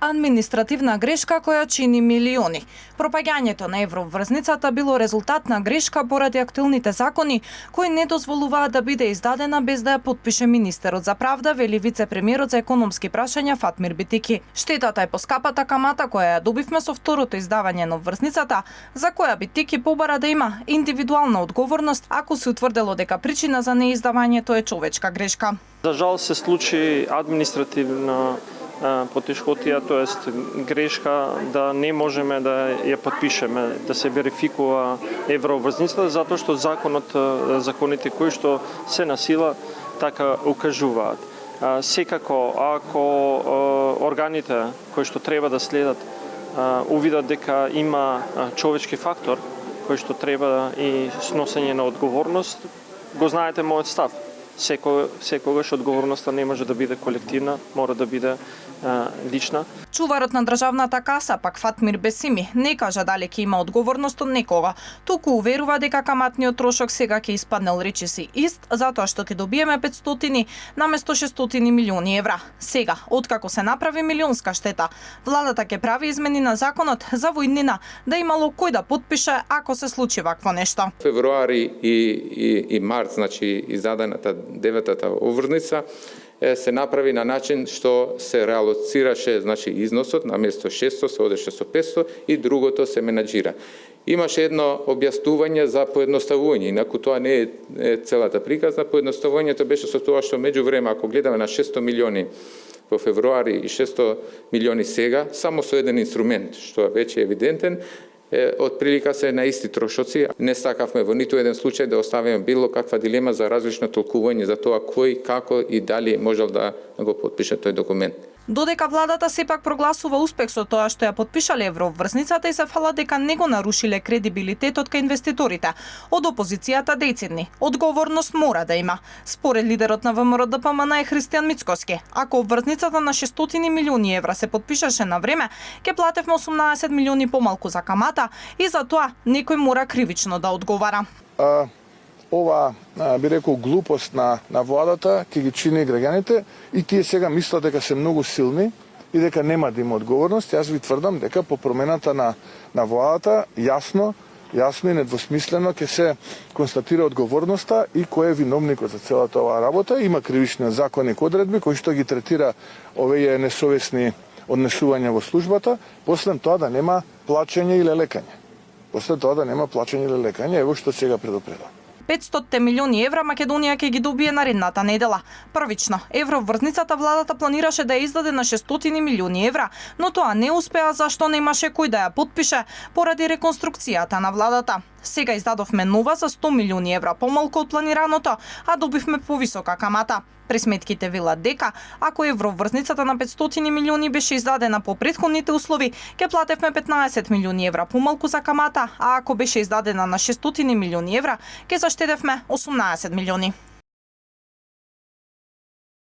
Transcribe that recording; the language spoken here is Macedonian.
Административна грешка која чини милиони. Пропагањето на евроврзницата било резултат на грешка поради актуелните закони кои не дозволуваат да биде издадена без да ја потпише министерот за правда, вели вице-премиерот за економски прашања Фатмир Битики. Штетата е поскапата камата која ја добивме со второто издавање на врзницата, за која Битики побара да има индивидуална одговорност ако се утврдело дека причина за неиздавањето е човечка грешка. За жал се случи административна потешкотија, тоест грешка да не можеме да ја подпишеме, да се верификува евроврзницата, затоа што законите кои што се на сила така укажуваат. Секако, ако органите кои што треба да следат увидат дека има човечки фактор кој што треба и сносење на одговорност, го знаете мојот став. Секогаш одговорноста не може да биде колективна, мора да биде лична. Чуварот на државната каса, пак Фатмир Бесими, не кажа дали ќе има одговорност од некога, туку уверува дека каматниот трошок сега ќе испаднел речиси ист, затоа што ќе добиеме 500 наместо 600 милиони евра. Сега, откако се направи милионска штета, владата ќе прави измени на законот за војнина, да имало кој да потпише ако се случи вакво нешто. Февруари и март, значи издадената деветата обврзница, се направи на начин што се реалоцираше, значи износот на место 600 се одеше со 500 и другото се менаџира. Имаше едно објаснување за поедноставување, инаку тоа не е целата приказна. Поедноставувањето беше со тоа што меѓувреме, ако гледаме на 600 милиони во февруари и 600 милиони сега, само со еден инструмент, што веќе е евидентен, од прилика се на исти трошоци. Не сакавме во ниту еден случај да оставиме било каква дилема за различно толкување за тоа кој, како и дали можел да го потпише тој документ. Додека владата сепак прогласува успех со тоа што ја потпишале евроврзницата и се фала дека не го нарушиле кредибилитетот кај инвеститорите, од опозицијата децидни. Одговорност мора да има. Според лидерот на ВМРО-ДПМН е Христијан Мицкоски, ако обврзницата на 600 милиони евра се потпишаше на време, ќе платевме 18 милиони помалку за камата и за тоа некој мора кривично да одговара. Ова, би рекол, глупост на владата ќе ги чини граѓаните и тие сега мислат дека се многу силни и дека нема да има одговорност. Јас ви тврдам дека по промената на владата јасно и недвосмислено ќе се констатира одговорноста и кој е виновникот за целата оваа работа. Има кривични закони и одредби кои што ги третира овие несовесни однесувања во службата, после тоа да нема плаќање или лекање. Ево што сега предупредам. 500 милиони евра Македонија ќе ги добие наредната недела. Првично, евроврзницата владата планираше да ја издаде на 600 милиони евра, но тоа не успеа зашто немаше кој да ја потпише поради реконструкцијата на владата. Сега издадовме нова за 100 милиони евра помалку од планираното, а добивме повисока камата. Пресметките велат дека ако евроврзницата на 500 милиони беше издадена по претходните услови, ќе платевме 15 милиони евра помалку за камата, а ако беше издадена на 600 милиони евра, ќе заштедевме 18 милиони.